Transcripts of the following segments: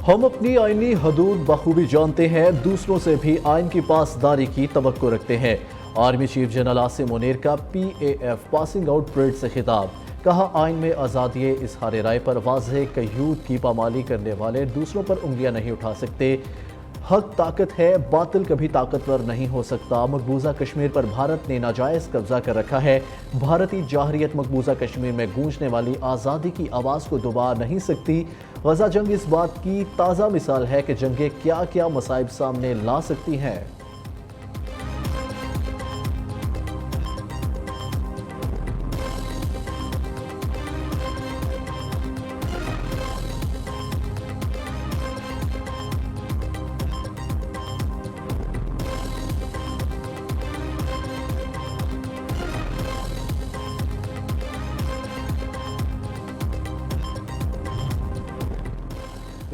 ہم اپنی آئینی حدود بخوبی جانتے ہیں، دوسروں سے بھی آئین کی پاسداری کی توقع رکھتے ہیں۔ Army chief general Asim Munir کا P A F passing out parade سے خطاب۔ کہا آئین میں آزادی اظہار رائے پر واضح قیود کی پامالی کرنے والے دوسروں پر انگلیاں نہیں اٹھا سکتے۔ حق طاقت ہے، باطل کبھی طاقتور نہیں ہو سکتا۔ مقبوضہ کشمیر پر بھارت نے ناجائز قبضہ کر رکھا ہے۔ بھارتی جارحیت مقبوضہ کشمیر میں گونجنے والی آزادی کی آواز کو دبا نہیں سکتی۔ غزہ جنگ اس بات کی تازہ مثال ہے کہ جنگیں کیا کیا مصائب سامنے لا سکتی ہیں۔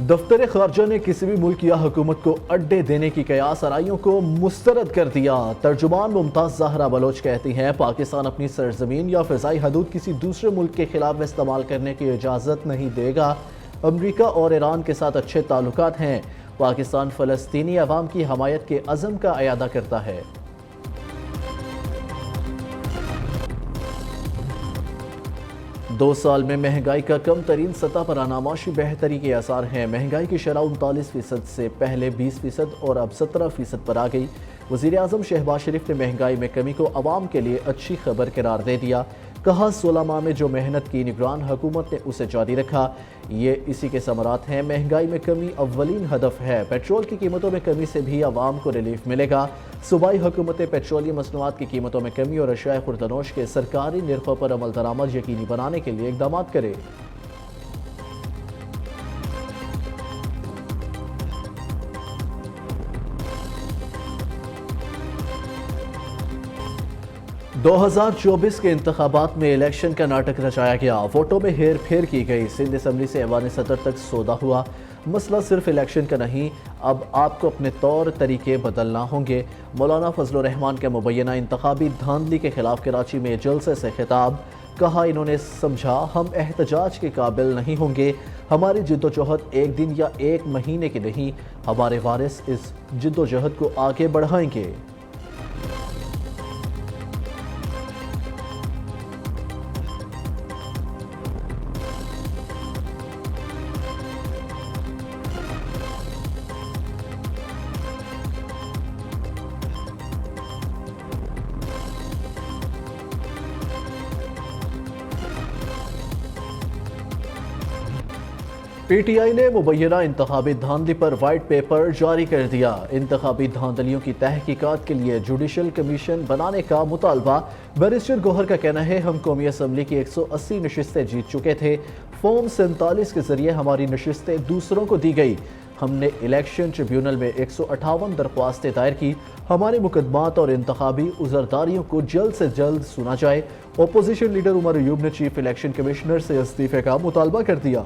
دفتر خارجہ نے کسی بھی ملک یا حکومت کو اڈے دینے کی قیاس آرائیوں کو مسترد کر دیا۔ ترجمان ممتاز زہرا بلوچ کہتی ہیں پاکستان اپنی سرزمین یا فضائی حدود کسی دوسرے ملک کے خلاف استعمال کرنے کی اجازت نہیں دے گا۔ امریکہ اور ایران کے ساتھ اچھے تعلقات ہیں۔ پاکستان فلسطینی عوام کی حمایت کے عزم کا اعادہ کرتا ہے۔ 2 سال میں مہنگائی کا کم ترین سطح پر آنا معاشی بہتری کے آثار ہیں۔ مہنگائی کی شرح 39% سے پہلے 20% اور اب 17% پر آ گئی۔ وزیر اعظم شہباز شریف نے مہنگائی میں کمی کو عوام کے لیے اچھی خبر قرار دے دیا۔ کہا 16 ماہ میں جو محنت کی نگران حکومت نے اسے جاری رکھا، یہ اسی کے ثمرات ہیں۔ مہنگائی میں کمی اولین ہدف ہے۔ پیٹرول کی قیمتوں میں کمی سے بھی عوام کو ریلیف ملے گا۔ صوبائی حکومتیں پیٹرولیم مصنوعات کی قیمتوں میں کمی اور اشیاء خوردنوش کے سرکاری نرخوں پر عمل درآمد یقینی بنانے کے لیے اقدامات کرے۔ دو 2024 کے انتخابات میں الیکشن کا ناٹک رچایا گیا۔ ووٹوں میں ہیر پھیر کی گئی۔ سندھ اسمبلی سے ایوان صدر تک سودا ہوا۔ مسئلہ صرف الیکشن کا نہیں، اب آپ کو اپنے طور طریقے بدلنا ہوں گے۔ مولانا فضل الرحمان کے مبینہ انتخابی دھاندلی کے خلاف کراچی میں جلسے سے خطاب۔ کہا انہوں نے سمجھا ہم احتجاج کے قابل نہیں ہوں گے۔ ہماری جدوجہد ایک دن یا ایک مہینے کی نہیں، ہمارے وارث اس جدوجہد کو آگے بڑھائیں گے۔ پی ٹی آئی نے مبینہ انتخابی دھاندلی پر وائٹ پیپر جاری کر دیا۔ انتخابی دھاندلیوں کی تحقیقات کے لیے جوڈیشل کمیشن بنانے کا مطالبہ۔ بیرسٹر گوہر کا کہنا ہے ہم قومی اسمبلی کی 180 نشستیں جیت چکے تھے۔ فارم 47 کے ذریعے ہماری نشستیں دوسروں کو دی گئی۔ ہم نے الیکشن ٹریبیونل میں 158 درخواستیں دائر کی۔ ہمارے مقدمات اور انتخابی عذرداریوں کو جلد سے جلد سنا جائے۔ اپوزیشن لیڈر عمر ایوب نے چیف الیکشن کمشنر سے استعفے کا مطالبہ کر دیا۔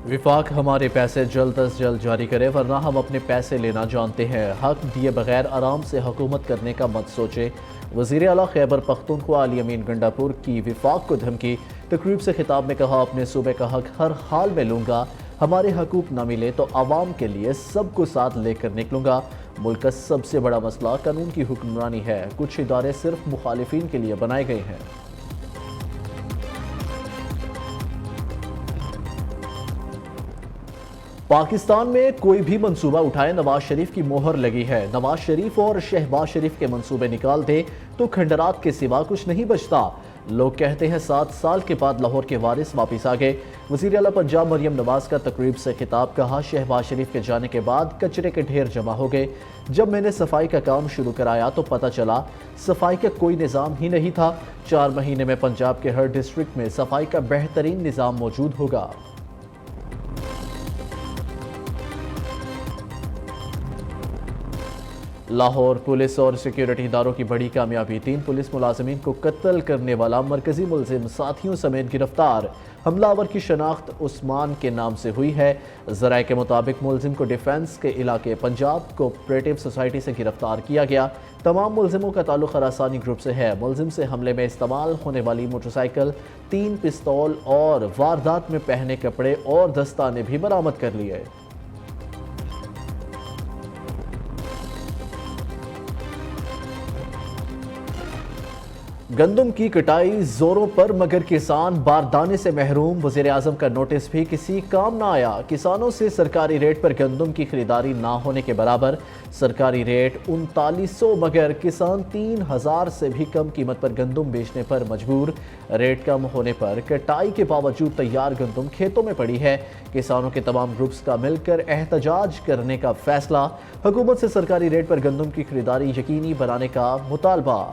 وفاق ہمارے پیسے جلد از جلد جاری کرے ورنہ ہم اپنے پیسے لینا جانتے ہیں۔ حق دیے بغیر آرام سے حکومت کرنے کا مت سوچے۔ وزیر اعلیٰ خیبر پختونخوا علی امین گنڈاپور کی وفاق کو دھمکی۔ تقریب سے خطاب میں کہا اپنے صوبے کا حق ہر حال میں لوں گا۔ ہمارے حقوق نہ ملے تو عوام کے لیے سب کو ساتھ لے کر نکلوں گا۔ ملک کا سب سے بڑا مسئلہ قانون کی حکمرانی ہے۔ کچھ ادارے صرف مخالفین کے لیے بنائے گئے ہیں۔ پاکستان میں کوئی بھی منصوبہ اٹھائے نواز شریف کی مہر لگی ہے۔ نواز شریف اور شہباز شریف کے منصوبے نکال دے تو کھنڈرات کے سوا کچھ نہیں بچتا۔ لوگ کہتے ہیں 7 سال کے بعد لاہور کے وارث واپس آ گئے۔ وزیر اعلیٰ پنجاب مریم نواز کا تقریب سے خطاب۔ کہا شہباز شریف کے جانے کے بعد کچرے کے ڈھیر جمع ہو گئے۔ جب میں نے صفائی کا کام شروع کرایا تو پتہ چلا صفائی کا کوئی نظام ہی نہیں تھا۔ 4 مہینے میں پنجاب کے ہر ڈسٹرکٹ میں صفائی کا بہترین نظام موجود ہوگا۔ لاہور پولیس اور سیکیورٹی اداروں کی بڑی کامیابی، 3 پولیس ملازمین کو قتل کرنے والا مرکزی ملزم ساتھیوں سمیت گرفتار۔ حملہ آور کی شناخت عثمان کے نام سے ہوئی ہے۔ ذرائع کے مطابق ملزم کو ڈیفنس کے علاقے پنجاب کوآپریٹو سوسائٹی سے گرفتار کیا گیا۔ تمام ملزموں کا تعلق خراسانی گروپ سے ہے۔ ملزم سے حملے میں استعمال ہونے والی موٹر سائیکل، 3 پستول اور واردات میں پہنے کپڑے اور دستانے بھی برآمد کر لیے۔ گندم کی کٹائی زوروں پر مگر کسان باردانے سے محروم، وزیر اعظم کا نوٹس بھی کسی کام نہ آیا۔ کسانوں سے سرکاری ریٹ پر گندم کی خریداری نہ ہونے کے برابر، سرکاری ریٹ 3900 مگر کسان 3000 سے بھی کم قیمت پر گندم بیچنے پر مجبور۔ ریٹ کم ہونے پر کٹائی کے باوجود تیار گندم کھیتوں میں پڑی ہے۔ کسانوں کے تمام گروپس کا مل کر احتجاج کرنے کا فیصلہ، حکومت سے سرکاری ریٹ پر گندم کی خریداری یقینی بنانے کا مطالبہ۔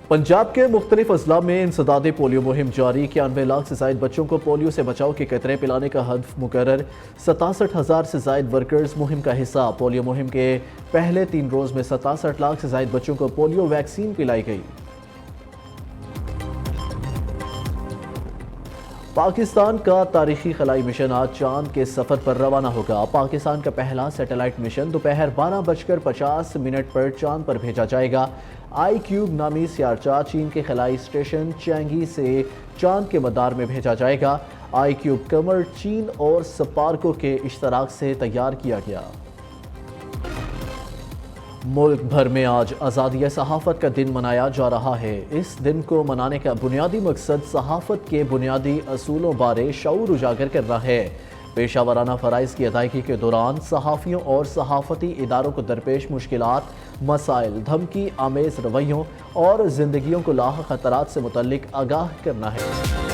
پنجاب کے مختلف اضلاع میں انسداد پولیو مہم جاری، 91 لاکھ سے زائد بچوں کو پولیو سے بچاؤ کے قطرے پلانے کا ہدف مقرر، 67,000 سے زائد ورکرز مہم کا حصہ۔ پولیو مہم کے پہلے 3 روز میں 67 لاکھ سے زائد بچوں کو پولیو ویکسین پلائی گئی۔ پاکستان کا تاریخی خلائی مشن آج چاند کے سفر پر روانہ ہوگا۔ پاکستان کا پہلا سیٹلائٹ مشن دوپہر 12:50 پر چاند پر بھیجا جائے گا۔ آئی کیوب نامی سیارچہ چین کے خلائی اسٹیشن چینگی سے چاند کے مدار میں بھیجا جائے گا۔ آئی کیوب قمر چین اور سپارکو کے اشتراک سے تیار کیا گیا۔ ملک بھر میں آج آزادی صحافت کا دن منایا جا رہا ہے۔ اس دن کو منانے کا بنیادی مقصد صحافت کے بنیادی اصولوں بارے شعور اجاگر کرنا ہے۔ پیشہ ورانہ فرائض کی ادائیگی کے دوران صحافیوں اور صحافتی اداروں کو درپیش مشکلات، مسائل، دھمکی آمیز رویوں اور زندگیوں کو لاحق خطرات سے متعلق آگاہ کرنا ہے۔